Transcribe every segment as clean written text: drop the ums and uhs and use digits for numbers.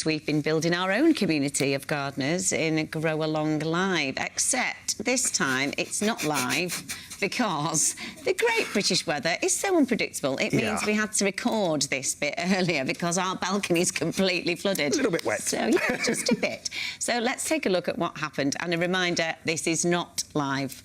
weeks, we've been building our own community of gardeners in Grow Along Live, except this time it's not live because the great British weather is so unpredictable. It means we had to record this bit earlier because our balcony is completely flooded. A little bit wet. So, yeah, just a bit. So let's take a look at what happened. And a reminder, this is not live.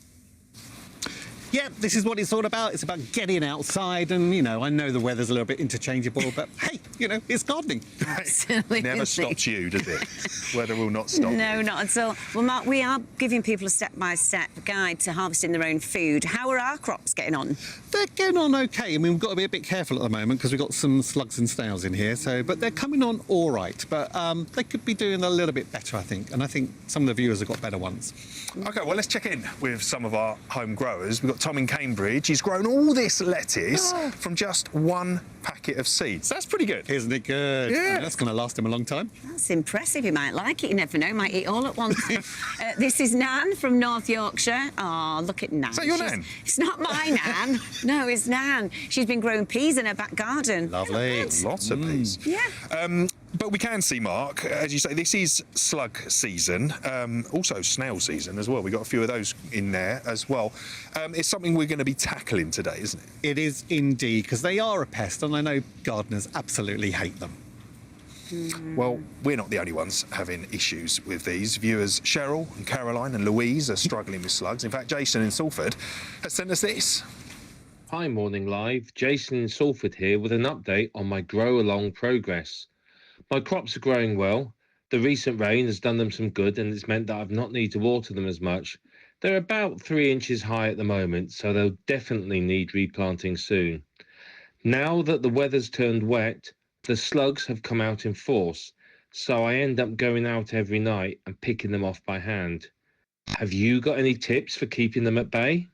Yeah, this is what it's all about. It's about getting outside and, you know, I know the weather's a little bit interchangeable, but hey, you know, it's gardening. Absolutely. Never stops you, does it? Weather will not stop you. No, not at all. Well, Mark, we are giving people a step-by-step guide to harvesting their own food. How are our crops getting on? They're getting on OK. I mean, we've got to be a bit careful at the moment because we've got some slugs and snails in here, so, but they're coming on all right. But they could be doing a little bit better, I think, and I think some of the viewers have got better ones. OK, well, let's check in with some of our home growers. We've got Tom in Cambridge. He's grown all this lettuce from just one packet of seeds. That's pretty good. Isn't it good? Yeah. That's going to last him a long time. That's impressive. You might like it. You never know. Might eat all at once. This is Nan from North Yorkshire. Oh, look at Nan. Is that your Nan? It's not my Nan. No, it's Nan. She's been growing peas in her back garden. Lovely. Lots of peas. Yeah. But we can see, Mark, as you say, this is slug season, also snail season as well. We've got a few of those in there as well. It's something we're going to be tackling today, isn't it? It is indeed, because they are a pest, and I know gardeners absolutely hate them. Well, we're not the only ones having issues with these. Viewers Cheryl and Caroline and Louise are struggling with slugs. In fact, Jason in Salford has sent us this. Hi, Morning Live. Jason in Salford here with an update on my Grow Along progress. My crops are growing well. The recent rain has done them some good and it's meant that I've not needed to water them as much. They're about 3 inches high at the moment, so they'll definitely need replanting soon. Now that the weather's turned wet, the slugs have come out in force, so I end up going out every night and picking them off by hand. Have you got any tips for keeping them at bay?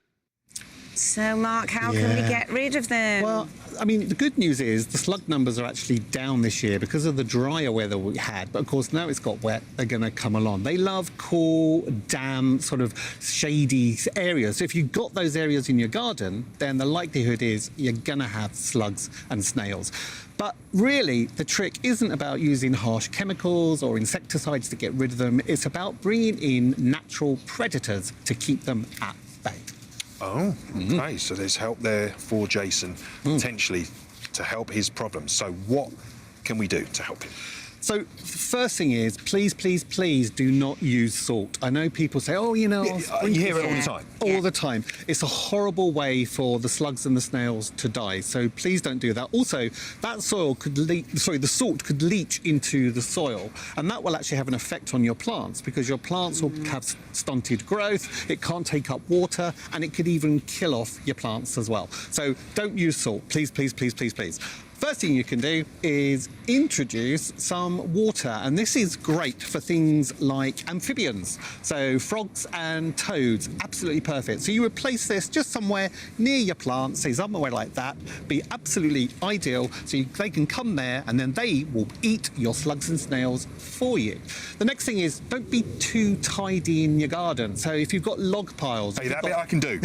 So, Mark, how can we get rid of them? Well, I mean, the good news is the slug numbers are actually down this year because of the drier weather we had. But, of course, now it's got wet, they're going to come along. They love cool, damp, sort of shady areas. So if you've got those areas in your garden, then the likelihood is you're going to have slugs and snails. But really, the trick isn't about using harsh chemicals or insecticides to get rid of them. It's about bringing in natural predators to keep them at bay. Oh, okay. So there's help there for Jason, potentially to help his problems. So what can we do to help him? So the first thing is, please, please, please do not use salt. I know people say, oh, you know... You hear it all the time. All the time. It's a horrible way for the slugs and the snails to die, so please don't do that. Also, that soil could the salt could leach into the soil, and that will actually have an effect on your plants, because your plants will have stunted growth, it can't take up water, and it could even kill off your plants as well. So don't use salt, please, please, please, please, please. First thing you can do is introduce some water, and this is great for things like amphibians, so frogs and toads, absolutely perfect. So you would place this just somewhere near your plants, say somewhere like that, be absolutely ideal, so they can come there and then they will eat your slugs and snails for you. The next thing is, don't be too tidy in your garden. So if you've got log piles... Hey, that bit I can do.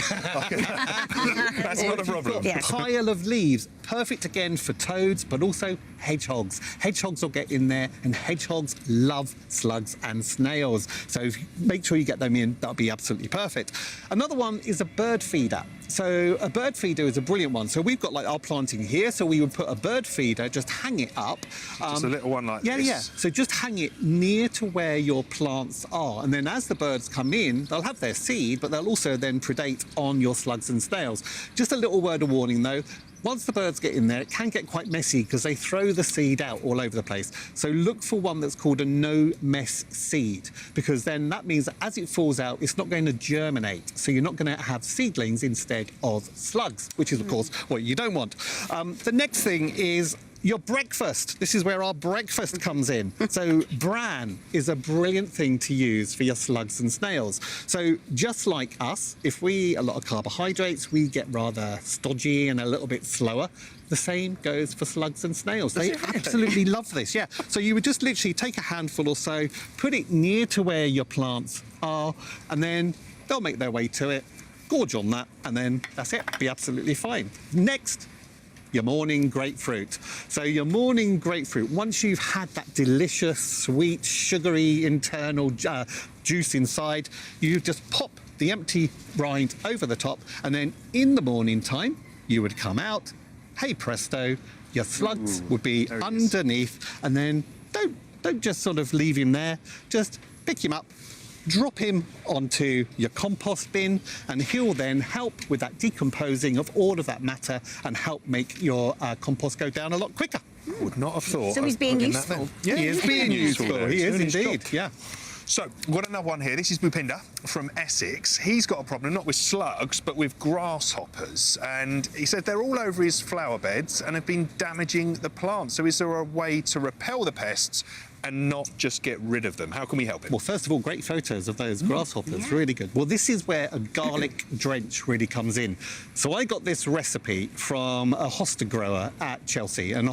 That's not a problem. A pile of leaves, perfect again for toads, but also hedgehogs. Hedgehogs will get in there, and hedgehogs love slugs and snails. So if you make sure you get them in, that'll be absolutely perfect. Another one is a bird feeder. So a bird feeder is a brilliant one. So we've got like our planting here, so we would put a bird feeder, just hang it up. Just a little one like this. Yeah. So just hang it near to where your plants are, and then as the birds come in, they'll have their seed, but they'll also then predate on your slugs and snails. Just a little word of warning though. Once the birds get in there, it can get quite messy because they throw the seed out all over the place. So look for one that's called a no-mess seed, because then that means that as it falls out, it's not going to germinate. So you're not going to have seedlings instead of slugs, which is, of course, what you don't want. The next thing is your breakfast. This is where our breakfast comes in. So bran is a brilliant thing to use for your slugs and snails. So just like us, if we eat a lot of carbohydrates, we get rather stodgy and a little bit slower. The same goes for slugs and snails. They absolutely love this, yeah. So you would just literally take a handful or so, put it near to where your plants are, and then they'll make their way to it, gorge on that, and then that's it, be absolutely fine. Next, your morning grapefruit. So your morning grapefruit, once you've had that delicious, sweet, sugary internal juice inside, you just pop the empty rind over the top, and then in the morning time, you would come out, hey presto, your slugs would be underneath, and then don't just sort of leave him there, just pick him up, drop him onto your compost bin, and he'll then help with that decomposing of all of that matter and help make your compost go down a lot quicker. Would not have thought. So he's of being putting that useful. there. He is being useful. He is Doing his indeed, job. yeah. So, we've got another one here. This is Bhupinder from Essex. He's got a problem, not with slugs, but with grasshoppers. And he said they're all over his flower beds and have been damaging the plants. So is there a way to repel the pests and not just get rid of them? How can we help him? Well, first of all, great photos of those grasshoppers, really good. Well, this is where a garlic drench really comes in. So I got this recipe from a hosta grower at Chelsea, and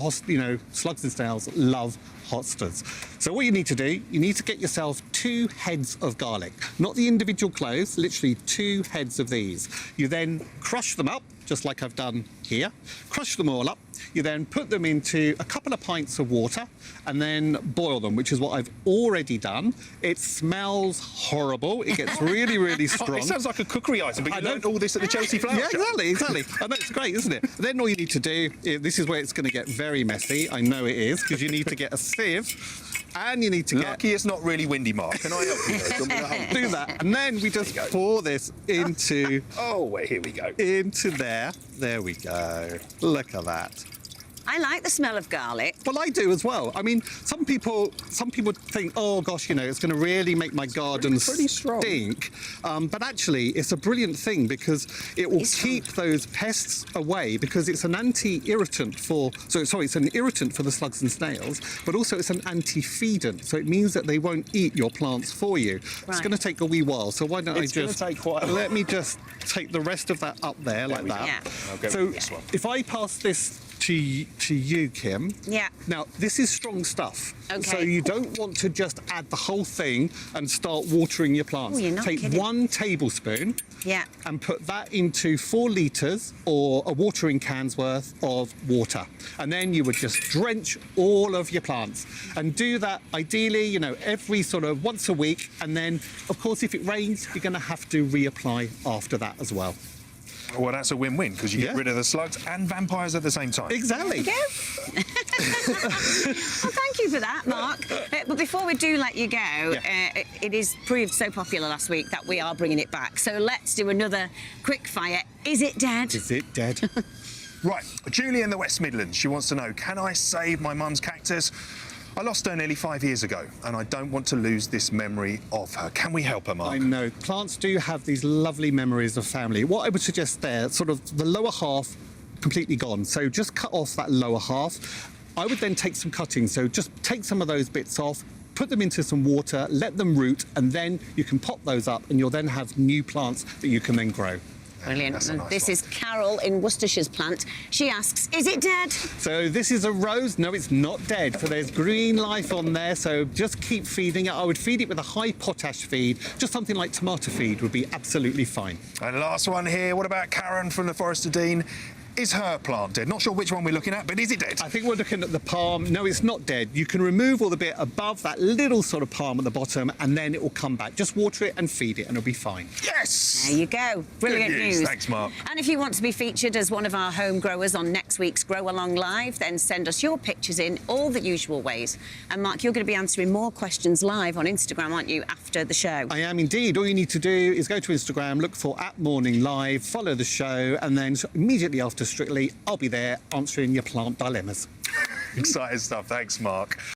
slugs and snails love hostas. So what you need to do, you need to get yourself 2 heads of garlic, not the individual cloves, literally 2 heads of these. You then crush them up, just like I've done here. Crush them all up. You then put them into a couple of pints of water and then boil them, which is what I've already done. It smells horrible. It gets really, really strong. It sounds like a cookery item, but you learned all this at the Chelsea Flower Yeah, Shop. exactly. I know, it's great, isn't it? Then all you need to do, this is where it's going to get very messy. I know it is, because you need to get a sieve and you need to get... Lucky it's not really windy, Mark. Can I help you? Do you want me to hold? Do that. And then we just pour this into... Oh, wait, here we go. Into there. There we go. Look at that. I like the smell of garlic. Well, I do as well. I mean, some people think, oh gosh, it's going to really make my garden pretty strong. stink. But actually, it's a brilliant thing because it will keep those pests away, because it's an anti-irritant for. It's an irritant for the slugs and snails, but also it's an anti-feedant. So it means that they won't eat your plants for you. Right. It's going to take a wee while. So why don't It's gonna take quite a while. let me just take the rest of that up there like that. Yeah. I'll go So with this one. if I pass this to you, Kim. Yeah. Now, this is strong stuff. Okay. So you don't want to just add the whole thing and start watering your plants. Oh, you're not Take kidding. 1 tablespoon Yeah. and put that into 4 litres or a watering can's worth of water. And then you would just drench all of your plants. And do that, ideally, every sort of once a week. And then, of course, if it rains, you're going to have to reapply after that as well. Well, that's a win-win, because you get Yeah. rid of the slugs and vampires at the same time. Exactly. Go. Well, thank you for that, Mark. But before we do let you go, it is proved so popular last week that we are bringing it back. So let's do another quick fire. Is it dead? Is it dead? Right, Julie in the West Midlands, she wants to know, can I save my mum's cactus? I lost her nearly 5 years ago, and I don't want to lose this memory of her. Can we help her, Mark? I know. Plants do have these lovely memories of family. What I would suggest there, sort of the lower half completely gone. So just cut off that lower half. I would then take some cuttings. So just take some of those bits off, put them into some water, let them root, and then you can pop those up, and you'll then have new plants that you can then grow. Brilliant. That's a And nice this one. is Carol in Worcestershire's plant. She asks, is it dead? So this is a rose. No, it's not dead. So there's green life on there. So just keep feeding it. I would feed it with a high potash feed. Just something like tomato feed would be absolutely fine. And last one here, what about Karen from the Forest of Dean? Is her plant dead? Not sure which one we're looking at, but is it dead? I think we're looking at the palm. No, it's not dead. You can remove all the bit above that little sort of palm at the bottom, and then it will come back. Just water it and feed it, and it'll be fine. Yes! There you go. Brilliant Good news. news. Thanks, Mark. And if you want to be featured as one of our home growers on next week's Grow Along Live, then send us your pictures in all the usual ways. And Mark, you're going to be answering more questions live on Instagram, aren't you, after the show? I am indeed. All you need to do is go to Instagram, look for @morninglive, follow the show, and then immediately after Strictly, I'll be there answering your plant dilemmas. Exciting stuff. Thanks, Mark.